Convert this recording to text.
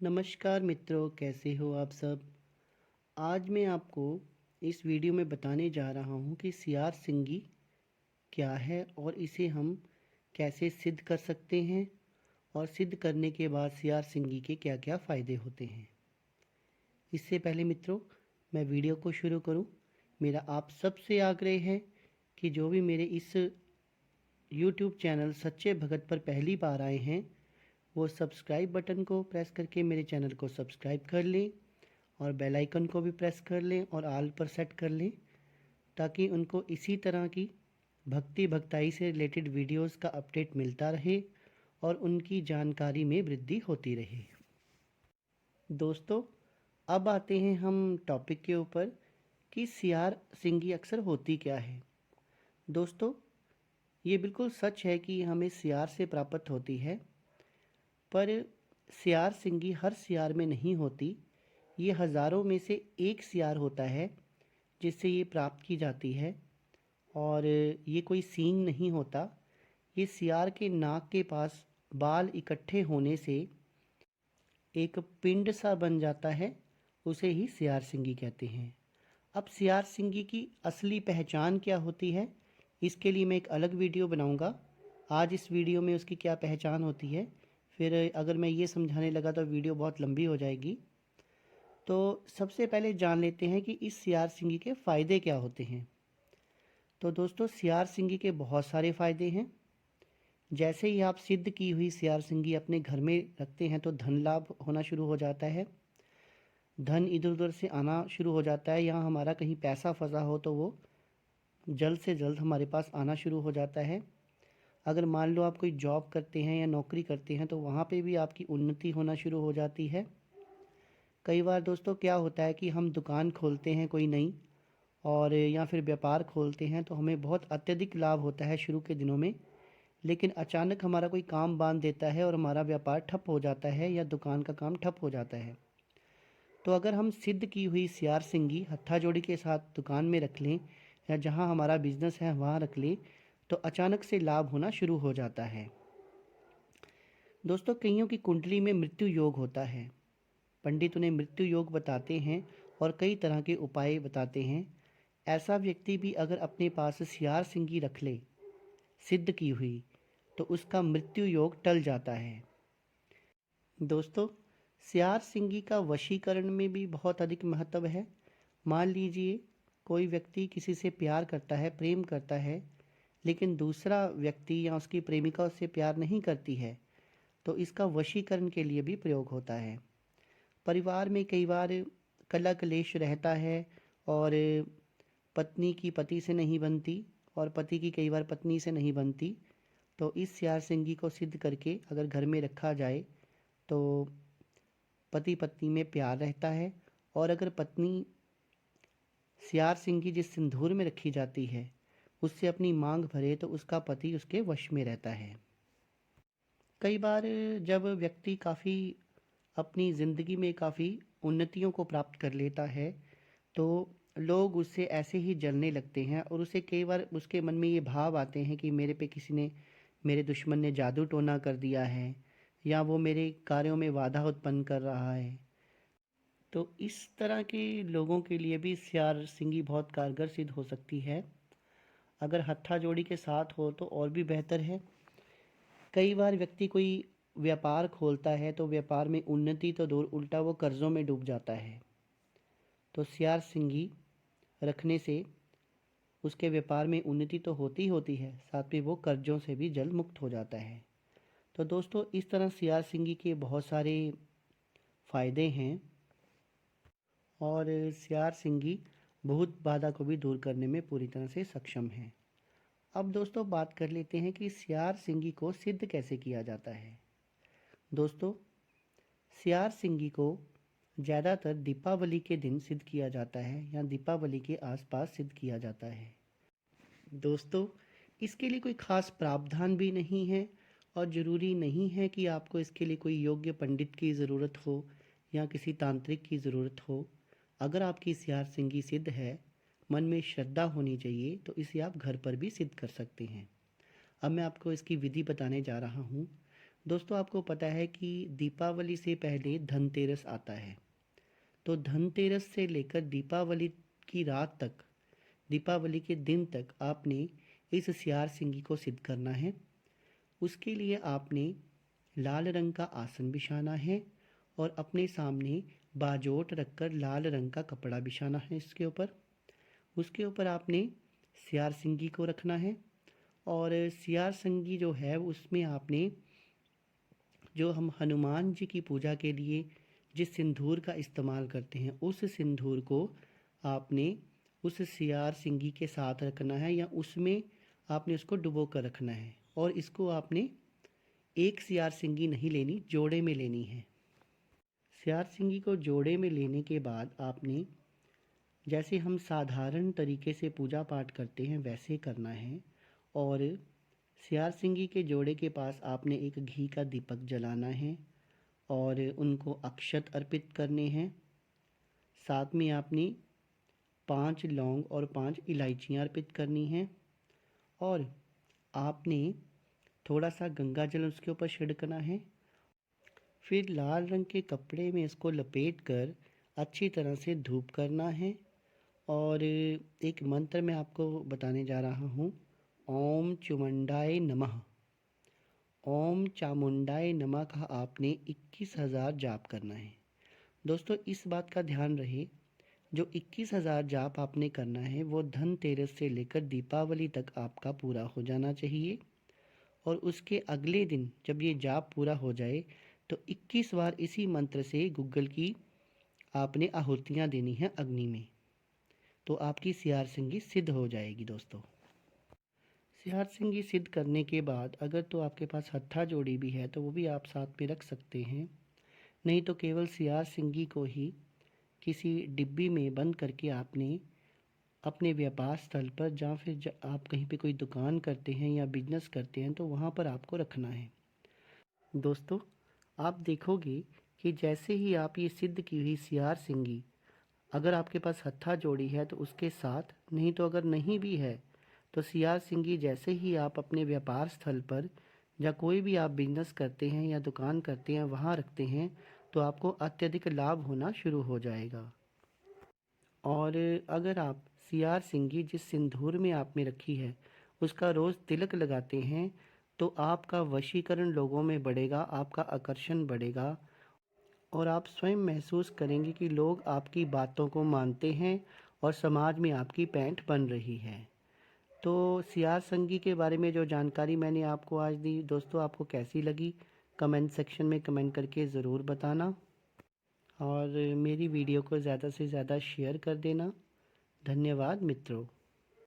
नमस्कार मित्रों, कैसे हो आप सब। आज मैं आपको इस वीडियो में बताने जा रहा हूँ कि सियार सिंगी क्या है और इसे हम कैसे सिद्ध कर सकते हैं और सिद्ध करने के बाद सियार सिंगी के क्या क्या फ़ायदे होते हैं। इससे पहले मित्रों, मैं वीडियो को शुरू करूँ, मेरा आप सबसे आग्रह है कि जो भी मेरे इस यूट्यूब चैनल सच्चे भगत पर पहली बार आए हैं वो सब्सक्राइब बटन को प्रेस करके मेरे चैनल को सब्सक्राइब कर लें और बेल आइकन को भी प्रेस कर लें और ऑल पर सेट कर लें, ताकि उनको इसी तरह की भक्ति भक्ताई से रिलेटेड वीडियोस का अपडेट मिलता रहे और उनकी जानकारी में वृद्धि होती रहे। दोस्तों, अब आते हैं हम टॉपिक के ऊपर कि सियार सिंगी अक्सर होती क्या है। दोस्तों, ये बिल्कुल सच है कि हमें सियार से प्राप्त होती है, पर सियार सिंगी हर सियार में नहीं होती। ये हज़ारों में से एक सियार होता है जिससे ये प्राप्त की जाती है और ये कोई सींग नहीं होता। ये सियार के नाक के पास बाल इकट्ठे होने से एक पिंड सा बन जाता है, उसे ही सियार सिंगी कहते हैं। अब सियार सिंगी की असली पहचान क्या होती है, इसके लिए मैं एक अलग वीडियो बनाऊंगा। आज इस वीडियो में उसकी क्या पहचान होती है, फिर अगर मैं ये समझाने लगा तो वीडियो बहुत लंबी हो जाएगी। तो सबसे पहले जान लेते हैं कि इस सियार सिंगी के फ़ायदे क्या होते हैं। तो दोस्तों, सियार सिंगी के बहुत सारे फ़ायदे हैं। जैसे ही आप सिद्ध की हुई सियार सिंगी अपने घर में रखते हैं तो धन लाभ होना शुरू हो जाता है। धन इधर उधर से आना शुरू हो जाता है। यहाँ हमारा कहीं पैसा फंसा हो तो वो जल्द से जल्द हमारे पास आना शुरू हो जाता है। अगर मान लो आप कोई जॉब करते हैं या नौकरी करते हैं तो वहाँ पे भी आपकी उन्नति होना शुरू हो जाती है। कई बार दोस्तों क्या होता है कि हम दुकान खोलते हैं कोई नई, और या फिर व्यापार खोलते हैं तो हमें बहुत अत्यधिक लाभ होता है शुरू के दिनों में, लेकिन अचानक हमारा कोई काम बांध देता है और हमारा व्यापार ठप हो जाता है या दुकान का काम ठप हो जाता है। तो अगर हम सिद्ध की हुई सियार सिंगी हत्था जोड़ी के साथ दुकान में रख लें या जहां हमारा बिजनेस है वहां रख लें तो अचानक से लाभ होना शुरू हो जाता है। दोस्तों, कईयों की कुंडली में मृत्यु योग होता है। पंडित उन्हें मृत्यु योग बताते हैं और कई तरह के उपाय बताते हैं। ऐसा व्यक्ति भी अगर अपने पास सियार सिंगी रख ले सिद्ध की हुई तो उसका मृत्यु योग टल जाता है। दोस्तों, सियार सिंगी का वशीकरण में भी बहुत अधिक महत्व है। मान लीजिए कोई व्यक्ति किसी से प्यार करता है, प्रेम करता है, लेकिन दूसरा व्यक्ति या उसकी प्रेमिका उससे प्यार नहीं करती है, तो इसका वशीकरण के लिए भी प्रयोग होता है। परिवार में कई बार कलह क्लेश रहता है और पत्नी की पति से नहीं बनती और पति की कई बार पत्नी से नहीं बनती, तो इस सियार सिंगी को सिद्ध करके अगर घर में रखा जाए तो पति पत्नी में प्यार रहता है। और अगर पत्नी सियार सिंगी जिस सिंदूर में रखी जाती है उससे अपनी मांग भरे तो उसका पति उसके वश में रहता है। कई बार जब व्यक्ति काफ़ी अपनी ज़िंदगी में काफ़ी उन्नतियों को प्राप्त कर लेता है तो लोग उससे ऐसे ही जलने लगते हैं और उसे कई बार उसके मन में ये भाव आते हैं कि मेरे पे किसी ने, मेरे दुश्मन ने जादू टोना कर दिया है या वो मेरे कार्यों में बाधा उत्पन्न कर रहा है। तो इस तरह के लोगों के लिए भी सियार सिंगी बहुत कारगर सिद्ध हो सकती है। अगर हत्था जोड़ी के साथ हो तो और भी बेहतर है। कई बार व्यक्ति कोई व्यापार खोलता है तो व्यापार में उन्नति तो दूर, उल्टा वो कर्ज़ों में डूब जाता है। तो सियार सिंगी रखने से उसके व्यापार में उन्नति तो होती होती है, साथ में वो कर्ज़ों से भी जल्द मुक्त हो जाता है। तो दोस्तों, इस तरह सियार सिंगी के बहुत सारे फ़ायदे हैं और सियार सिंगी भूत बाधा को भी दूर करने में पूरी तरह से सक्षम है। अब दोस्तों बात कर लेते हैं कि सियार सिंगी को सिद्ध कैसे किया जाता है। दोस्तों, सियार सिंगी को ज़्यादातर दीपावली के दिन सिद्ध किया जाता है या दीपावली के आसपास सिद्ध किया जाता है। दोस्तों, इसके लिए कोई ख़ास प्रावधान भी नहीं है और ज़रूरी नहीं है कि आपको इसके लिए कोई योग्य पंडित की ज़रूरत हो या किसी तांत्रिक की ज़रूरत हो। अगर आपकी सियार सिंगी सिद्ध है, मन में श्रद्धा होनी चाहिए, तो इसे आप घर पर भी सिद्ध कर सकते हैं। अब मैं आपको इसकी विधि बताने जा रहा हूँ। दोस्तों आपको पता है कि दीपावली से पहले धनतेरस आता है। तो धनतेरस से लेकर दीपावली की रात तक, दीपावली के दिन तक आपने इस सियार सिंगी को सिद्ध करना है। उसके लिए आपने लाल रंग का आसन बिछाना है और अपने सामने बाजोट रखकर लाल रंग का कपड़ा बिछाना है इसके ऊपर। उसके ऊपर आपने सियार सिंगी को रखना है और सियार सिंगी जो है उसमें आपने जो हम हनुमान जी की पूजा के लिए जिस सिंदूर का इस्तेमाल करते हैं उस सिंदूर को आपने उस सियार सिंगी के साथ रखना है या उसमें आपने उसको डुबो कर रखना है। और इसको आपने एक सियार सिंगी नहीं लेनी, जोड़े में लेनी है। सियार सिंगी को जोड़े में लेने के बाद आपने जैसे हम साधारण तरीके से पूजा पाठ करते हैं वैसे करना है। और सियार सिंगी के जोड़े के पास आपने एक घी का दीपक जलाना है और उनको अक्षत अर्पित करने हैं। साथ में आपने 5 लौंग और 5 इलायचियाँ अर्पित करनी हैं और आपने थोड़ा सा गंगा जल उसके ऊपर छिड़कना है। फिर लाल रंग के कपड़े में इसको लपेट कर अच्छी तरह से धूप करना है। और एक मंत्र मैं आपको बताने जा रहा हूँ। ओम चुमुंडाय नमः। ओम चामुंडाय नमः का आपने 21,000 जाप करना है। दोस्तों इस बात का ध्यान रहे, जो 21,000 जाप आपने करना है वो धनतेरस से लेकर दीपावली तक आपका पूरा हो जाना चाहिए। और उसके अगले दिन जब ये जाप पूरा हो जाए तो 21 बार इसी मंत्र से गुग्गल की आपने आहुतियाँ देनी हैं अग्नि में। तो आपकी सियार सिंगी सिद्ध हो जाएगी। दोस्तों सियार सिंगी सिद्ध करने के बाद अगर तो आपके पास हत्था जोड़ी भी है तो वो भी आप साथ में रख सकते हैं, नहीं तो केवल सियार सिंगी को ही किसी डिब्बी में बंद करके आपने अपने व्यापार स्थल पर जहाँ फिर आप कहीं पे कोई दुकान करते हैं या बिजनेस करते हैं तो वहाँ पर आपको रखना है। दोस्तों आप देखोगे कि जैसे ही आप ये सिद्ध की हुई सियार सिंगी, अगर आपके पास हत्था जोड़ी है तो उसके साथ, नहीं तो अगर नहीं भी है तो सियार सिंगी जैसे ही आप अपने व्यापार स्थल पर या कोई भी आप बिजनेस करते हैं या दुकान करते हैं वहाँ रखते हैं तो आपको अत्यधिक लाभ होना शुरू हो जाएगा। और अगर आप सियार सिंगी जिस सिंदूर में आपने रखी है उसका रोज़ तिलक लगाते हैं तो आपका वशीकरण लोगों में बढ़ेगा, आपका आकर्षण बढ़ेगा और आप स्वयं महसूस करेंगे कि लोग आपकी बातों को मानते हैं और समाज में आपकी पैंठ बन रही है। तो सियार संगी के बारे में जो जानकारी मैंने आपको आज दी दोस्तों, आपको कैसी लगी कमेंट सेक्शन में कमेंट करके ज़रूर बताना और मेरी वीडियो को ज़्यादा से ज़्यादा शेयर कर देना। धन्यवाद मित्रों।